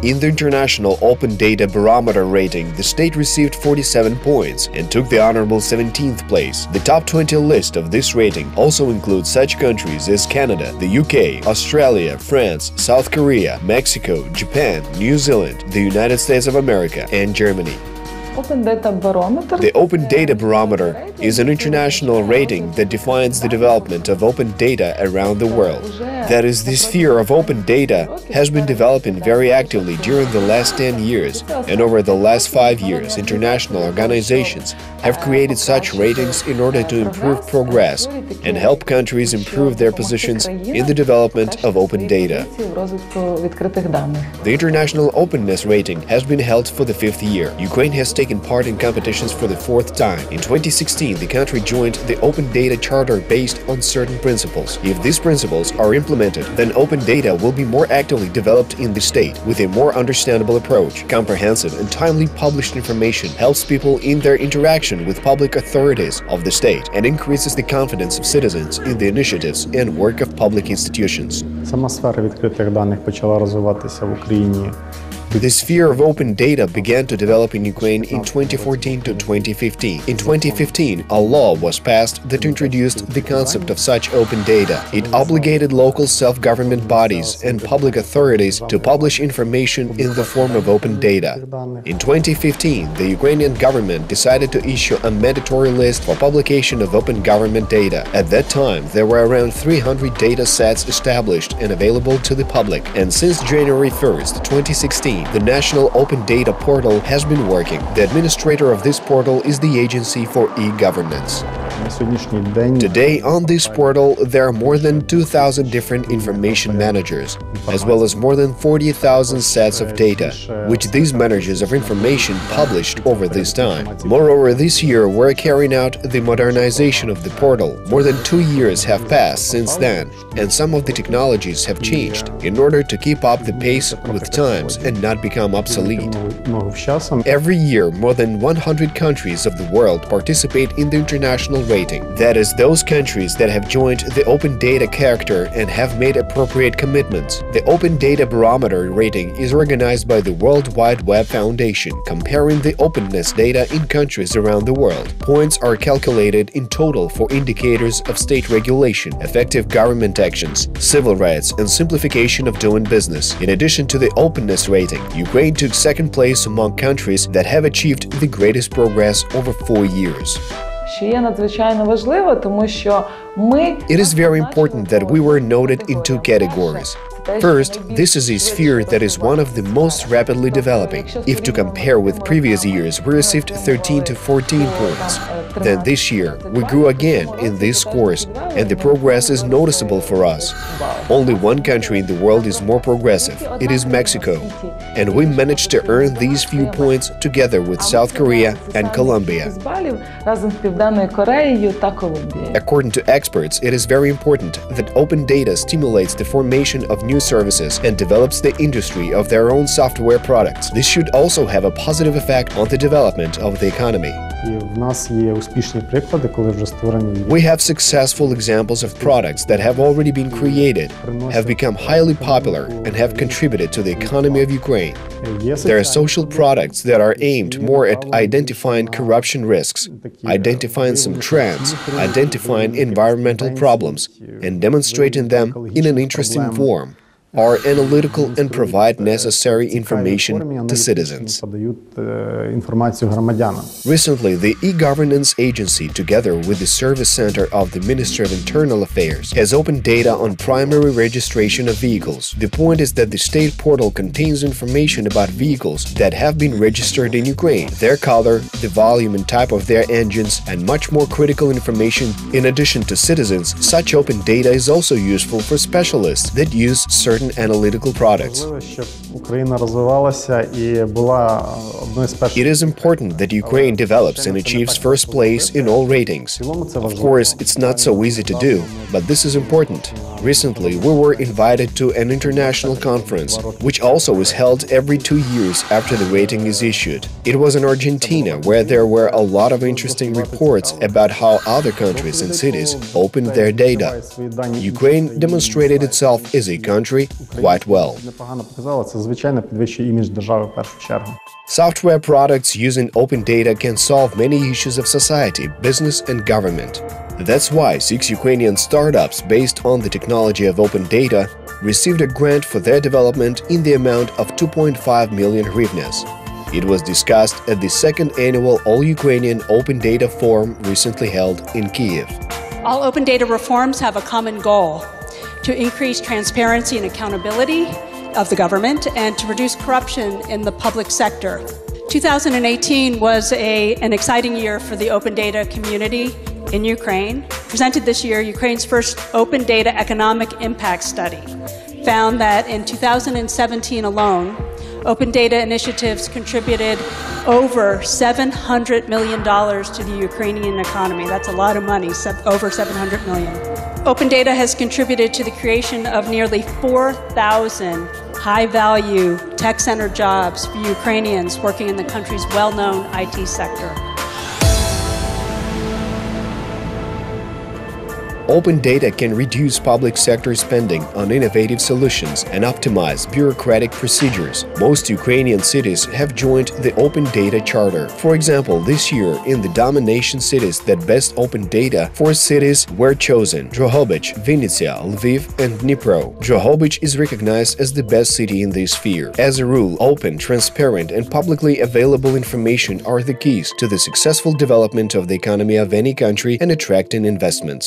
In the international Open Data Barometer rating, the state received 47 points and took the honorable 17th place. The top 20 list of this rating also includes such countries as Canada, the UK, Australia, France, South Korea, Mexico, Japan, New Zealand, the United States of America, and Germany. Open Data Barometer. The Open Data Barometer is an international rating that defines the development of open data around the world. That is, the sphere of open data has been developing very actively during the last 10 years, and over the last 5 years, international organizations have created such ratings in order to improve progress and help countries improve their positions in the development of open data. The International Openness rating has been held for the 5th year. Ukraine has taken part in competitions for the 4th time. In 2016, the country joined the Open Data Charter based on certain principles. If these principles are implemented, then open data will be more actively developed in the state with a more understandable approach. Comprehensive and timely published information helps people in their interaction with public authorities of the state and increases the confidence of citizens in the initiatives and work of public institutions. Сама сфера відкритих даних почала розвиватися в Україні. The sphere of open data began to develop in Ukraine in 2014 to 2015. In 2015, a law was passed that introduced the concept of such open data. It obligated local self-government bodies and public authorities to publish information in the form of open data. In 2015, the Ukrainian government decided to issue a mandatory list for publication of open government data. At that time, there were around 300 data sets established and available to the public. And since January 1st, 2016, the National Open Data Portal has been working. The administrator of this portal is the Agency for E-Governance. Today, on this portal, there are more than 2,000 different information managers, as well as more than 40,000 sets of data, which these managers of information published over this time. Moreover, this year we're carrying out the modernization of the portal. More than 2 years have passed since then, and some of the technologies have changed in order to keep up the pace with times and not become obsolete. Every year, more than 100 countries of the world participate in the international rating. That is, those countries that have joined the open data character and have made appropriate commitments. The Open Data Barometer rating is organized by the World Wide Web Foundation, comparing the openness data in countries around the world. Points are calculated in total for indicators of state regulation, effective government actions, civil rights, and simplification of doing business. In addition to the openness rating, Ukraine took second place among countries that have achieved the greatest progress over 4 years. It is very important that we were noted in 2 categories. First, this is a sphere that is one of the most rapidly developing. If to compare with previous years, we received 13 to 14 points. Then this year, we grew again in these scores, and the progress is noticeable for us. Only one country in the world is more progressive. It is Mexico. And we managed to earn these few points together with South Korea and Colombia. According to experts, it is very important that open data stimulates the formation of new services and develops the industry of their own software products. This should also have a positive effect on the development of the economy. We have successful examples of products that have already been created, have become highly popular, and have contributed to the economy of Ukraine. There are social products that are aimed more at identifying corruption risks, identifying some trends, identifying environmental problems, and demonstrating them in an interesting form, are analytical and provide necessary information to citizens. Recently, the e-governance agency, together with the Service Center of the Ministry of Internal Affairs, has opened data on primary registration of vehicles. The point is that the state portal contains information about vehicles that have been registered in Ukraine, their color, the volume and type of their engines, and much more critical information. In addition to citizens, such open data is also useful for specialists that use certain analytical products. It is important that Ukraine develops and achieves first place in all ratings. Of course, it's not so easy to do, but this is important. Recently, we were invited to an international conference, which also is held every 2 years after the rating is issued. It was in Argentina, where there were a lot of interesting reports about how other countries and cities opened their data. Ukraine demonstrated itself as a country quite well. Непогано показало, це звичайно підвищує імідж держави в першу чергу. Software products using open data can solve many issues of society, business, and government. That's why 6 Ukrainian startups based on the technology of open data received a grant for their development in the amount of 2.5 million hryvnias. It was discussed at the second annual All-Ukrainian Open Data Forum recently held in Kyiv. All open data reforms have a common goal: to increase transparency and accountability of the government and to reduce corruption in the public sector. 2018 was an exciting year for the open data community in Ukraine. Presented this year, Ukraine's first open data economic impact study found that in 2017 alone, open data initiatives contributed over $700 million to the Ukrainian economy. That's a lot of money, over $700 million. Open data has contributed to the creation of nearly 4,000 high-value tech center jobs for Ukrainians working in the country's well-known IT sector. Open data can reduce public sector spending on innovative solutions and optimize bureaucratic procedures. Most Ukrainian cities have joined the Open Data Charter. For example, this year, in the domination cities that best open data, 4 cities were chosen: Drohobych, Vinnytsia, Lviv, and Dnipro. Drohobych is recognized as the best city in this sphere. As a rule, open, transparent, and publicly available information are the keys to the successful development of the economy of any country and attracting investments.